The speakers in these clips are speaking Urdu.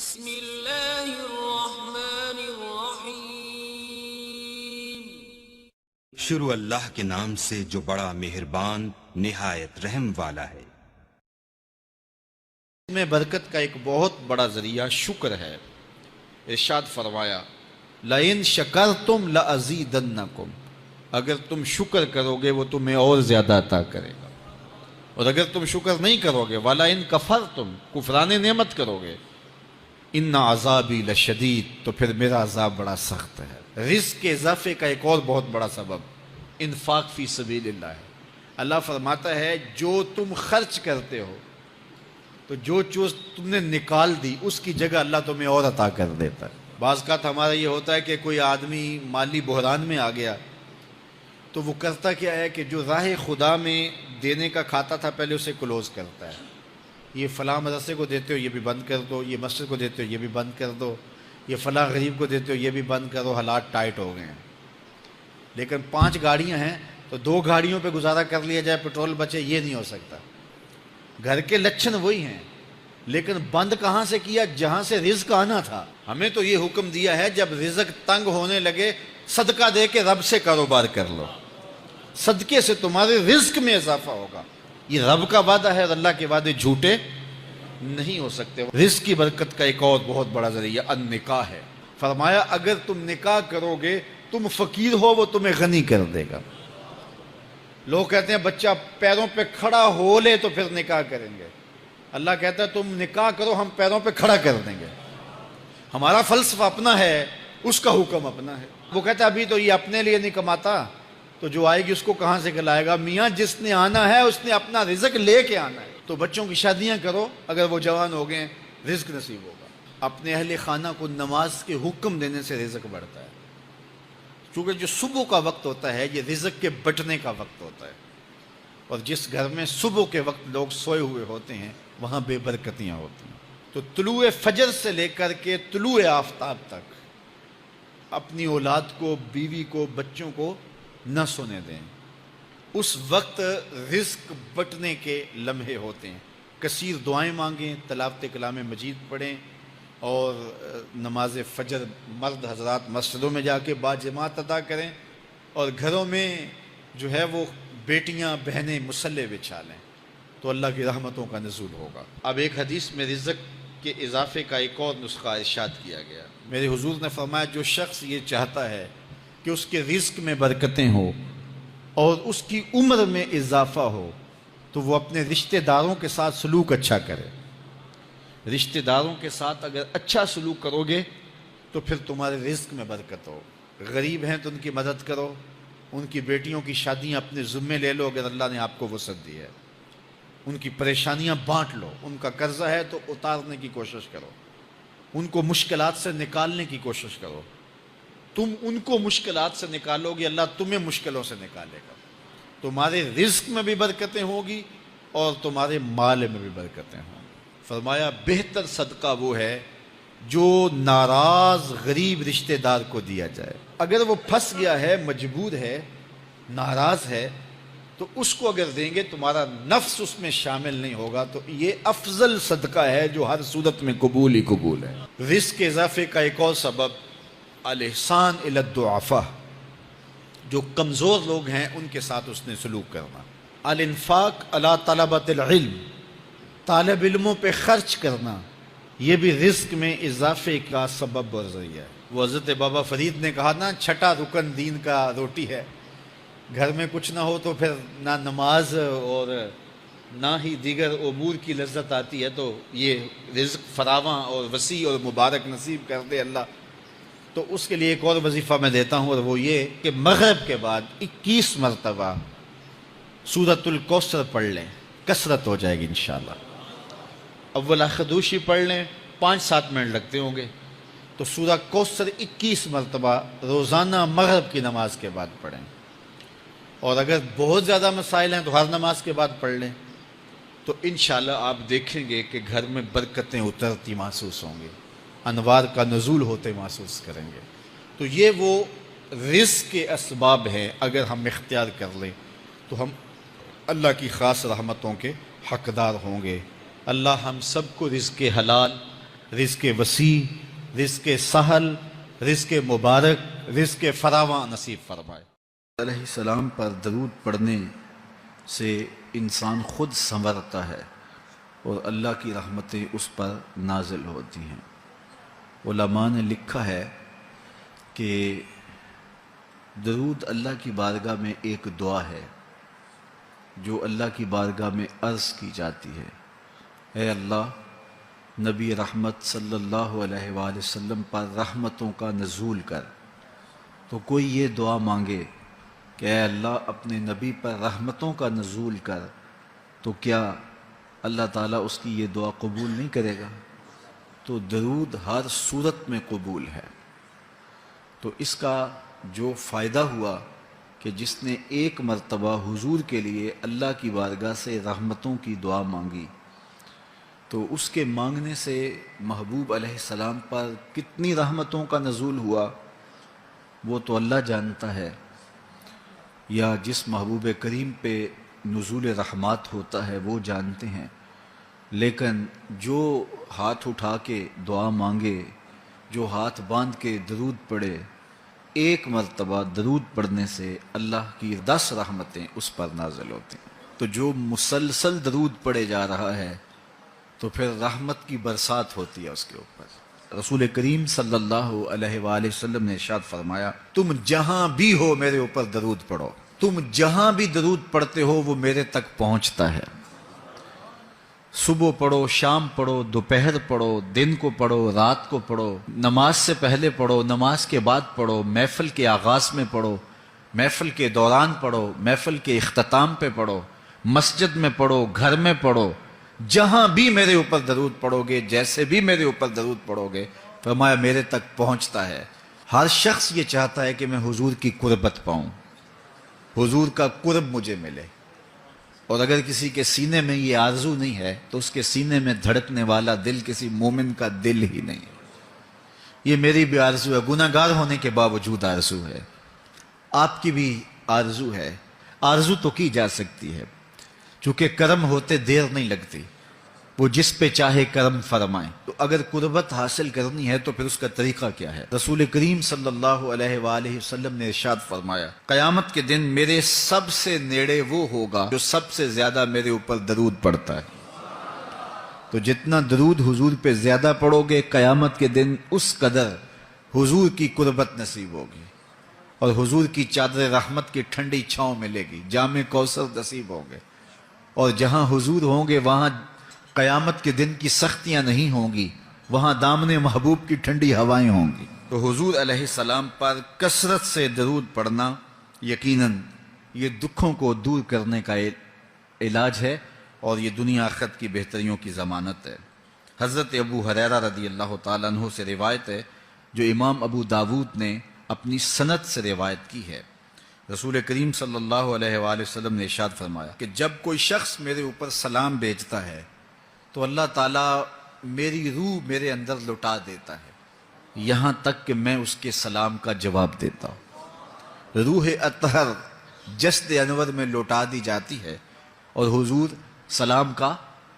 بسم اللہ الرحمن الرحیم۔ شروع اللہ کے نام سے جو بڑا مہربان نہایت رحم والا ہے۔ میں برکت کا ایک بہت بڑا ذریعہ شکر ہے۔ ارشاد فرمایا لَإِن شَكَرْتُمْ لَأَزِيدَنَّكُمْ، اگر تم شکر کرو گے وہ تمہیں اور زیادہ عطا کرے گا، اور اگر تم شکر نہیں کرو گے وَلَئِن كَفَرْتُمْ، کفران نعمت کرو گے، اِنَّ عَذَابِي لَشَدِيدٌ، تو پھر میرا عذاب بڑا سخت ہے۔ رزق کے اضافے کا ایک اور بہت بڑا سبب انفاق فی سبیل اللہ ہے۔ اللہ فرماتا ہے جو تم خرچ کرتے ہو تو جو چیز تم نے نکال دی اس کی جگہ اللہ تمہیں اور عطا کر دیتا ہے۔ بعض اوقات ہمارا یہ ہوتا ہے کہ کوئی آدمی مالی بحران میں آ گیا تو وہ کرتا کیا ہے کہ جو راہ خدا میں دینے کا کھاتا تھا پہلے اسے کلوز کرتا ہے، یہ فلاں مدرسے کو دیتے ہو یہ بھی بند کر دو، یہ مسجد کو دیتے ہو یہ بھی بند کر دو، یہ فلاں غریب کو دیتے ہو یہ بھی بند کرو، حالات ٹائٹ ہو گئے ہیں۔ لیکن 5 گاڑیاں ہیں تو 2 گاڑیوں پہ گزارا کر لیا جائے، پیٹرول بچے، یہ نہیں ہو سکتا۔ گھر کے لچھن وہی ہیں لیکن بند کہاں سے کیا؟ جہاں سے رزق آنا تھا۔ ہمیں تو یہ حکم دیا ہے جب رزق تنگ ہونے لگے صدقہ دے کے رب سے کاروبار کر لو، صدقے سے تمہارے رزق میں اضافہ ہوگا۔ یہ رب کا وعدہ ہے اور اللہ کے وعدے جھوٹے نہیں ہو سکتے۔ رزق کی برکت کا ایک اور بہت بڑا ذریعہ النکاح ہے۔ فرمایا اگر تم نکاح کرو گے، تم فقیر ہو وہ تمہیں غنی کر دے گا۔ لوگ کہتے ہیں بچہ پیروں پہ کھڑا ہو لے تو پھر نکاح کریں گے، اللہ کہتا ہے تم نکاح کرو ہم پیروں پہ کھڑا کر دیں گے۔ ہمارا فلسفہ اپنا ہے، اس کا حکم اپنا ہے۔ وہ کہتا ہے ابھی تو یہ اپنے لیے نہیں کماتا تو جو آئے گی اس کو کہاں سے کھلائے گا؟ میاں جس نے آنا ہے اس نے اپنا رزق لے کے آنا ہے۔ تو بچوں کی شادیاں کرو، اگر وہ جوان ہو گئے رزق نصیب ہوگا۔ اپنے اہل خانہ کو نماز کے حکم دینے سے رزق بڑھتا ہے، کیونکہ جو صبح کا وقت ہوتا ہے یہ رزق کے بٹنے کا وقت ہوتا ہے، اور جس گھر میں صبح کے وقت لوگ سوئے ہوئے ہوتے ہیں وہاں بے برکتیاں ہوتی ہیں۔ تو طلوع فجر سے لے کر کے طلوع آفتاب تک اپنی اولاد کو، بیوی کو، بچوں کو نہ سونے دیں۔ اس وقت رزق بٹنے کے لمحے ہوتے ہیں۔ کثیر دعائیں مانگیں، تلاوت کلام مجید پڑھیں، اور نماز فجر مرد حضرات مسجدوں میں جا کے باجماعت ادا کریں، اور گھروں میں جو ہے وہ بیٹیاں بہنیں مصلے بچھا لیں تو اللہ کی رحمتوں کا نزول ہوگا۔ اب ایک حدیث میں رزق کے اضافے کا ایک اور نسخہ ارشاد کیا گیا۔ میرے حضور نے فرمایا جو شخص یہ چاہتا ہے کہ اس کے رزق میں برکتیں ہوں اور اس کی عمر میں اضافہ ہو تو وہ اپنے رشتہ داروں کے ساتھ سلوک اچھا کرے۔ رشتہ داروں کے ساتھ اگر اچھا سلوک کرو گے تو پھر تمہارے رزق میں برکت ہو۔ غریب ہیں تو ان کی مدد کرو، ان کی بیٹیوں کی شادیاں اپنے ذمے لے لو اگر اللہ نے آپ کو وسعت دی ہے، ان کی پریشانیاں بانٹ لو، ان کا قرضہ ہے تو اتارنے کی کوشش کرو، ان کو مشکلات سے نکالنے کی کوشش کرو۔ تم ان کو مشکلات سے نکالو گے اللہ تمہیں مشکلوں سے نکالے گا۔ تمہارے رزق میں بھی برکتیں ہوگی اور تمہارے مال میں بھی برکتیں ہوں۔ فرمایا بہتر صدقہ وہ ہے جو ناراض غریب رشتہ دار کو دیا جائے۔ اگر وہ پھنس گیا ہے، مجبور ہے، ناراض ہے، تو اس کو اگر دیں گے تمہارا نفس اس میں شامل نہیں ہوگا، تو یہ افضل صدقہ ہے جو ہر صورت میں قبول ہی قبول ہے۔ رزق کے اضافے کا ایک اور سبب الاحسان الی الضعفاء، جو کمزور لوگ ہیں ان کے ساتھ اس نے سلوک کرنا۔ الانفاق علی طلبۃ العلم، طالب علموں پہ خرچ کرنا، یہ بھی رزق میں اضافے کا سبب اور ذریعہ ہے۔ وہ حضرت بابا فرید نے کہا نا 6واں رکن دین کا روٹی ہے۔ گھر میں کچھ نہ ہو تو پھر نہ نماز اور نہ ہی دیگر امور کی لذت آتی ہے، تو یہ رزق فراواں اور وسیع اور مبارک نصیب کر دے اللہ۔ تو اس کے لیے ایک اور وظیفہ میں دیتا ہوں، اور وہ یہ کہ مغرب کے بعد 21 مرتبہ سورۃ الکوثر پڑھ لیں، کثرت ہو جائے گی انشاءاللہ۔ اول خدوشی پڑھ لیں، 5-7 منٹ لگتے ہوں گے، تو سورہ کوثر 21 مرتبہ روزانہ مغرب کی نماز کے بعد پڑھیں، اور اگر بہت زیادہ مسائل ہیں تو ہر نماز کے بعد پڑھ لیں، تو انشاءاللہ آپ دیکھیں گے کہ گھر میں برکتیں اترتی محسوس ہوں گی، انوار کا نزول ہوتے محسوس کریں گے۔ تو یہ وہ رزق کے اسباب ہیں، اگر ہم اختیار کر لیں تو ہم اللہ کی خاص رحمتوں کے حقدار ہوں گے۔ اللہ ہم سب کو رزق حلال رزق وسیع، رزق سہل، رزق مبارک، رزق فراواں نصیب فرمائے۔ علیہ السلام پر درود پڑھنے سے انسان خود سنورتا ہے اور اللہ کی رحمتیں اس پر نازل ہوتی ہیں۔ علماء نے لکھا ہے کہ درود اللہ کی بارگاہ میں ایک دعا ہے جو اللہ کی بارگاہ میں عرض کی جاتی ہے، اے اللہ، نبی رحمت صلی اللہ علیہ وآلہ وسلم پر رحمتوں کا نزول کر۔ تو کوئی یہ دعا مانگے کہ اے اللہ اپنے نبی پر رحمتوں کا نزول کر، تو کیا اللہ تعالیٰ اس کی یہ دعا قبول نہیں کرے گا؟ تو درود ہر صورت میں قبول ہے۔ تو اس کا جو فائدہ ہوا کہ جس نے ایک مرتبہ حضور کے لیے اللہ کی بارگاہ سے رحمتوں کی دعا مانگی، تو اس کے مانگنے سے محبوب علیہ السلام پر کتنی رحمتوں کا نزول ہوا وہ تو اللہ جانتا ہے، یا جس محبوب کریم پہ نزول رحمات ہوتا ہے وہ جانتے ہیں، لیکن جو ہاتھ اٹھا کے دعا مانگے، جو ہاتھ باندھ کے درود پڑھے، ایک مرتبہ درود پڑھنے سے اللہ کی 10 رحمتیں اس پر نازل ہوتی ہیں۔ تو جو مسلسل درود پڑھے جا رہا ہے تو پھر رحمت کی برسات ہوتی ہے اس کے اوپر۔ رسول کریم صلی اللہ علیہ وآلہ وسلم نے ارشاد فرمایا، تم جہاں بھی ہو میرے اوپر درود پڑھو، تم جہاں بھی درود پڑھتے ہو وہ میرے تک پہنچتا ہے۔ صبح پڑھو، شام پڑھو، دوپہر پڑھو، دن کو پڑھو، رات کو پڑھو، نماز سے پہلے پڑھو، نماز کے بعد پڑھو، محفل کے آغاز میں پڑھو، محفل کے دوران پڑھو، محفل کے اختتام پہ پڑھو، مسجد میں پڑھو، گھر میں پڑھو، جہاں بھی میرے اوپر درود پڑھو گے، جیسے بھی میرے اوپر درود پڑھو گے، فرمایا میرے تک پہنچتا ہے۔ ہر شخص یہ چاہتا ہے کہ میں حضور کی قربت پاؤں، حضور کا قرب مجھے ملے، اور اگر کسی کے سینے میں یہ آرزو نہیں ہے تو اس کے سینے میں دھڑکنے والا دل کسی مومن کا دل ہی نہیں ہے۔ یہ میری بھی آرزو ہے، گناہ گار ہونے کے باوجود آرزو ہے، آپ کی بھی آرزو ہے، آرزو تو کی جا سکتی ہے، چونکہ کرم ہوتے دیر نہیں لگتی، وہ جس پہ چاہے کرم فرمائیں۔ تو اگر قربت حاصل کرنی ہے تو پھر اس کا طریقہ کیا ہے؟ رسول کریم صلی اللہ علیہ وآلہ وسلم نے ارشاد فرمایا، قیامت کے دن میرے سب سے نیڑے وہ ہوگا جو سب سے زیادہ میرے اوپر درود پڑتا ہے۔ تو جتنا درود حضور پہ زیادہ پڑھو گے، قیامت کے دن اس قدر حضور کی قربت نصیب ہوگی، اور حضور کی چادر رحمت کی ٹھنڈی چھاؤں ملے گی، جام کوثر نصیب ہوں گے، اور جہاں حضور ہوں گے وہاں قیامت کے دن کی سختیاں نہیں ہوں گی، وہاں دامن محبوب کی ٹھنڈی ہوائیں ہوں گی۔ تو حضور علیہ السلام پر کثرت سے درود پڑھنا یقیناً یہ دکھوں کو دور کرنے کا علاج ہے، اور یہ دنیا آخرت کی بہتریوں کی ضمانت ہے۔ حضرت ابو ہریرہ رضی اللہ تعالیٰ عنہ سے روایت ہے جو امام ابو داود نے اپنی سند سے روایت کی ہے۔ رسول کریم صلی اللہ علیہ وآلہ وسلم نے ارشاد فرمایا کہ جب کوئی شخص میرے اوپر سلام بھیجتا ہے تو اللہ تعالیٰ میری روح میرے اندر لٹا دیتا ہے، یہاں تک کہ میں اس کے سلام کا جواب دیتا ہوں۔ روح اطہر جسد انور میں لوٹا دی جاتی ہے اور حضور سلام کا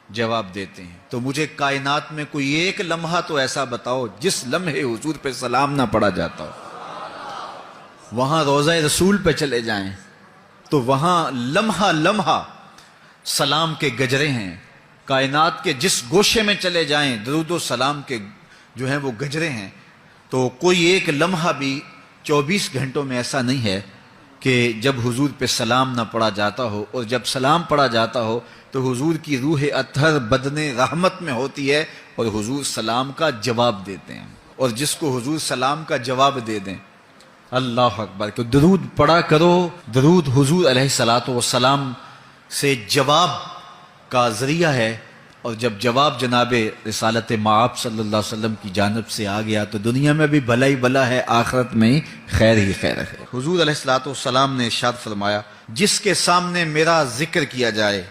جواب دیتے ہیں۔ تو مجھے کائنات میں کوئی ایک لمحہ تو ایسا بتاؤ جس لمحے حضور پہ سلام نہ پڑھا جاتا ہو۔ وہاں روضہ رسول پہ چلے جائیں تو وہاں لمحہ لمحہ سلام کے گجرے ہیں، کائنات کے جس گوشے میں چلے جائیں درود و سلام کے جو ہیں وہ گجرے ہیں۔ تو کوئی ایک لمحہ بھی 24 گھنٹوں میں ایسا نہیں ہے کہ جب حضور پہ سلام نہ پڑھا جاتا ہو، اور جب سلام پڑھا جاتا ہو تو حضور کی روح اطہر بدن رحمت میں ہوتی ہے اور حضور سلام کا جواب دیتے ہیں، اور جس کو حضور سلام کا جواب دے دیں، اللہ اکبر، کہ درود پڑھا کرو۔ درود حضور علیہ الصلوۃ والسلام سے جواب کا ذریعہ ہے، اور جب جواب جناب رسالت مآب صلی اللہ علیہ وسلم کی جانب سے آ گیا تو دنیا میں بھی بھلا ہی بھلا ہے، آخرت میں خیر ہی خیر ہے۔ حضور علیہ الصلوۃ والسلام نے ارشاد فرمایا، جس کے سامنے میرا ذکر کیا جائے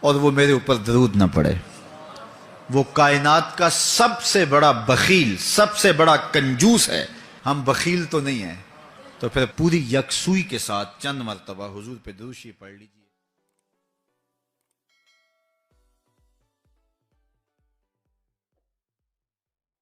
اور وہ میرے اوپر درود نہ پڑے، وہ کائنات کا سب سے بڑا بخیل، سب سے بڑا کنجوس ہے۔ ہم بخیل تو نہیں ہیں، تو پھر پوری یکسوئی کے ساتھ چند مرتبہ حضور پہ درود شریف پڑھ لیجیے۔